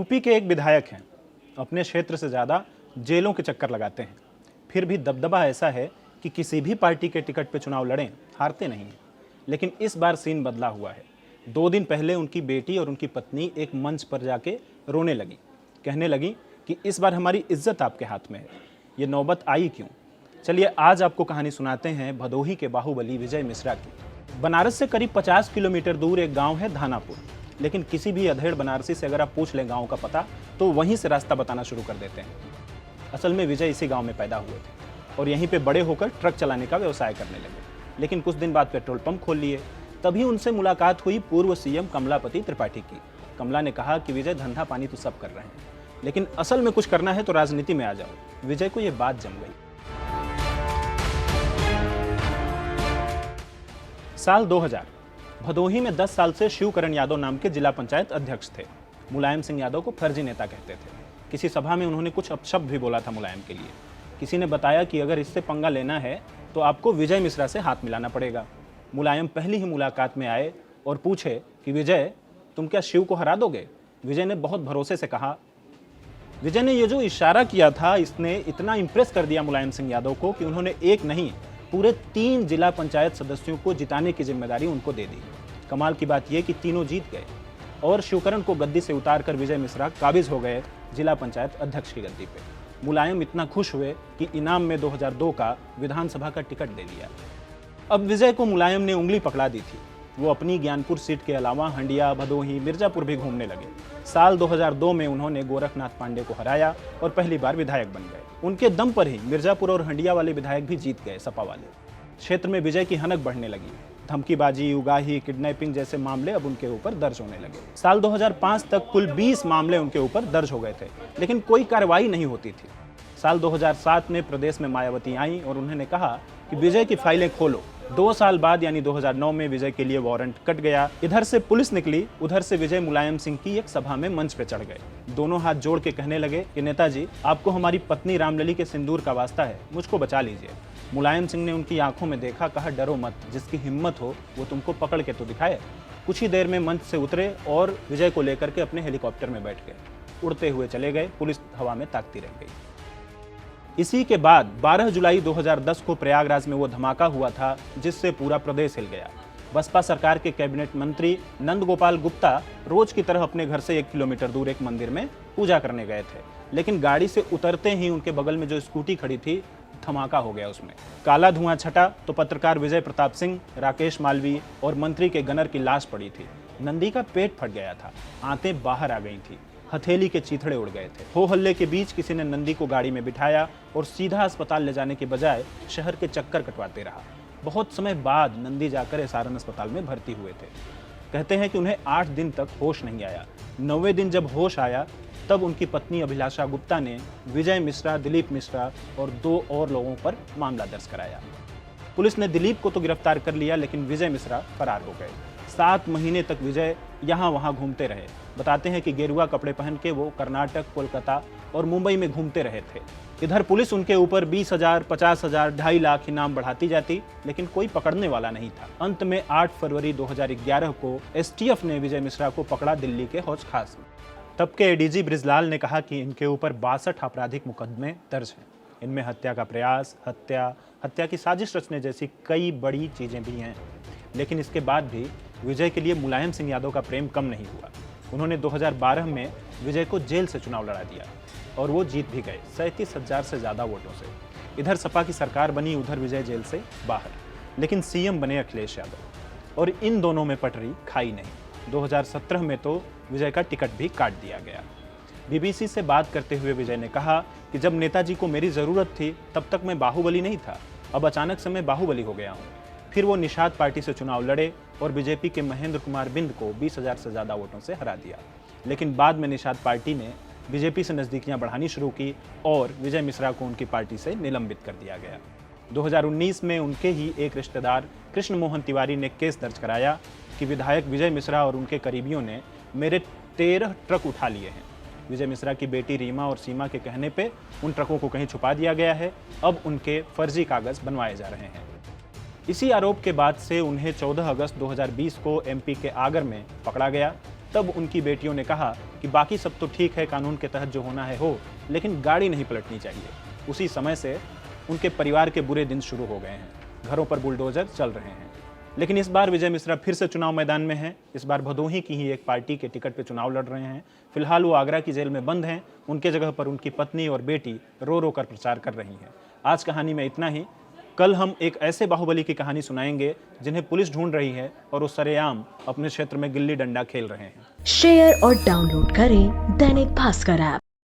UP के एक विधायक हैं, अपने क्षेत्र से ज़्यादा जेलों के चक्कर लगाते हैं। फिर भी दबदबा ऐसा है कि किसी भी पार्टी के टिकट पे चुनाव लड़ें, हारते नहीं हैं। लेकिन इस बार सीन बदला हुआ है। 2 दिन पहले उनकी बेटी और उनकी पत्नी एक मंच पर जाके रोने लगी, कहने लगी कि इस बार हमारी इज्जत आपके हाथ में है। ये नौबत आई क्यों? चलिए आज आपको कहानी सुनाते हैं भदोही के बाहुबली विजय मिश्रा की। बनारस से करीब 50 किलोमीटर दूर एक गांव है धानापुर, लेकिन किसी भी अधेड़ बनारसी से अगर आप पूछ लें गांव का पता तो वहीं से रास्ता बताना शुरू कर देते हैं। असल में विजय इसी गांव में पैदा हुए थे और यहीं पे बड़े होकर ट्रक चलाने का व्यवसाय करने लगे। लेकिन कुछ दिन बाद पेट्रोल पंप खोल लिए। तभी उनसे मुलाकात हुई पूर्व सीएम कमलापति त्रिपाठी की। कमला ने कहा कि विजय धंधा पानी तो सब कर रहे हैं, लेकिन असल में कुछ करना है तो राजनीति में आ जाओ। विजय को यह बात जम गई। साल 2000, भदोही में 10 साल से शिवकरण यादव नाम के जिला पंचायत अध्यक्ष थे। मुलायम सिंह यादव को फर्जी नेता कहते थे। किसी सभा में उन्होंने कुछ अपशब्द भी बोला था मुलायम के लिए। किसी ने बताया कि अगर इससे पंगा लेना है तो आपको विजय मिश्रा से हाथ मिलाना पड़ेगा। मुलायम पहली ही मुलाकात में आए और पूछे कि विजय, तुम क्या शिव को हरा दोगे? विजय ने बहुत भरोसे से कहा। विजय ने ये जो इशारा किया था, इसने इतना इंप्रेस कर दिया मुलायम सिंह यादव को कि उन्होंने एक नहीं पूरे 3 जिला पंचायत सदस्यों को जिताने की जिम्मेदारी उनको दे दी। कमाल की बात यह कि तीनों जीत गए और शिवकरण को गद्दी से उतारकर विजय मिश्रा काबिज हो गए जिला पंचायत अध्यक्ष की गद्दी पे। मुलायम इतना खुश हुए कि इनाम में 2002 का विधानसभा का टिकट दे दिया। अब विजय को मुलायम ने उंगली पकड़ा दी थी। वो अपनी ज्ञानपुर सीट के अलावा हंडिया, भदोही, मिर्जापुर भी घूमने लगे। साल 2002 में उन्होंने गोरखनाथ पांडे को हराया और पहली बार विधायक बन गए। उनके दम पर ही मिर्जापुर और हंडिया वाले विधायक भी जीत गए सपा वाले। क्षेत्र में विजय की हनक बढ़ने लगी। धमकीबाजी, उगाही, किडनैपिंग जैसे मामले अब उनके ऊपर दर्ज होने लगे। साल 2005 तक कुल 20 मामले उनके ऊपर दर्ज हो गए थे, लेकिन कोई कार्रवाई नहीं होती थी। साल 2007 में प्रदेश में मायावती आई और उन्होंने कहा कि विजय की फाइलें खोलो। 2 साल बाद यानी 2009 में विजय के लिए वारंट कट गया। इधर से पुलिस निकली, उधर से विजय मुलायम सिंह की एक सभा में मंच पे चढ़ गए। दोनों हाथ जोड़ के कहने लगे कि नेताजी, आपको हमारी पत्नी रामलली के सिंदूर का वास्ता है, मुझको बचा लीजिए। मुलायम सिंह ने उनकी आंखों में देखा, कहा डरो मत, जिसकी हिम्मत हो वो तुमको पकड़ के तो दिखाए। कुछ ही देर में मंच से उतरे और विजय को लेकर के अपने हेलीकॉप्टर में बैठ गए। उड़ते हुए चले गए। पुलिस हवा में ताकती रह गई। इसी के बाद 12 जुलाई 2010 को प्रयागराज में वो धमाका हुआ था जिससे पूरा प्रदेश हिल गया। बसपा सरकार के कैबिनेट मंत्री नंद गोपाल गुप्ता रोज की तरह अपने घर से 1 किलोमीटर दूर एक मंदिर में पूजा करने गए थे, लेकिन गाड़ी से उतरते ही उनके बगल में जो स्कूटी खड़ी थी, धमाका हो गया उसमें। काला धुआं छटा तो पत्रकार विजय प्रताप सिंह, राकेश मालवी और मंत्री के गनर की लाश पड़ी थी। नंदी का पेट फट गया था, आंतें बाहर आ गई थी, हथेली के चीथड़े उड़ गए थे। हो हल्ले के बीच किसी ने नंदी को गाड़ी में बिठाया और सीधा अस्पताल ले जाने के बजाय शहर के चक्कर कटवाते रहा। बहुत समय बाद नंदी जाकर एसआरएन अस्पताल में भर्ती हुए थे। कहते हैं कि उन्हें 8 दिन तक होश नहीं आया। 9वें दिन जब होश आया तब उनकी पत्नी अभिलाषा गुप्ता ने विजय मिश्रा, दिलीप मिश्रा और 2 और लोगों पर मामला दर्ज कराया। पुलिस ने दिलीप को तो गिरफ्तार कर लिया, लेकिन विजय मिश्रा फरार हो गए। 7 महीने तक विजय यहाँ वहाँ घूमते रहे। बताते हैं कि गेरुआ कपड़े पहन के वो कर्नाटक, कोलकाता और मुंबई में घूमते रहे थे। इधर पुलिस उनके ऊपर 20,000, 50,000, 2.5 लाख इनाम बढ़ाती जाती, लेकिन कोई पकड़ने वाला नहीं था। अंत में 8 फरवरी 2011 को एसटीएफ ने विजय मिश्रा को पकड़ा दिल्ली के हौज खास में। तब के एडीजी ब्रिजलाल ने कहा कि इनके ऊपर 62 आपराधिक मुकदमे दर्ज हैं। इनमें हत्या का प्रयास, हत्या की साजिश रचने जैसी कई बड़ी चीजें भी हैं। लेकिन इसके बाद भी विजय के लिए मुलायम सिंह यादव का प्रेम कम नहीं हुआ। उन्होंने 2012 में विजय को जेल से चुनाव लड़ा दिया और वो जीत भी गए 37,000 से ज़्यादा वोटों से। इधर सपा की सरकार बनी, उधर विजय जेल से बाहर, लेकिन सीएम बने अखिलेश यादव और इन दोनों में पटरी खाई नहीं। 2017 में तो विजय का टिकट भी काट दिया गया। बीबीसी से बात करते हुए विजय ने कहा कि जब नेताजी को मेरी ज़रूरत थी तब तक मैं बाहुबली नहीं था, अब अचानक से मैं बाहुबली हो गया हूँ। फिर वो निषाद पार्टी से चुनाव लड़े और बीजेपी के महेंद्र कुमार बिंद को 20,000 से ज़्यादा वोटों से हरा दिया। लेकिन बाद में निषाद पार्टी ने बीजेपी से नज़दीकियां बढ़ानी शुरू की और विजय मिश्रा को उनकी पार्टी से निलंबित कर दिया गया। 2019 में उनके ही एक रिश्तेदार कृष्ण मोहन तिवारी ने केस दर्ज कराया कि विधायक विजय मिश्रा और उनके करीबियों ने मेरे 13 ट्रक उठा लिए हैं। विजय मिश्रा की बेटी रीमा और सीमा के कहने पे उन ट्रकों को कहीं छुपा दिया गया है। अब उनके फर्जी कागज बनवाए जा रहे हैं। इसी आरोप के बाद से उन्हें 14 अगस्त 2020 को एमपी के आगर में पकड़ा गया। तब उनकी बेटियों ने कहा कि बाकी सब तो ठीक है, कानून के तहत जो होना है हो, लेकिन गाड़ी नहीं पलटनी चाहिए। उसी समय से उनके परिवार के बुरे दिन शुरू हो गए हैं। घरों पर बुलडोजर चल रहे हैं। लेकिन इस बार विजय मिश्रा फिर से चुनाव मैदान में हैं। इस बार भदोही की ही एक पार्टी के टिकट पे चुनाव लड़ रहे हैं। फिलहाल वो आगरा की जेल में बंद हैं। उनके जगह पर उनकी पत्नी और बेटी रो रो कर प्रचार कर रही हैं। आज कहानी में इतना ही। कल हम एक ऐसे बाहुबली की कहानी सुनाएंगे जिन्हें पुलिस ढूंढ रही है और वो सरेआम अपने क्षेत्र में गिल्ली डंडा खेल रहे हैं। शेयर और डाउनलोड करें दैनिक भास्कर ऐप।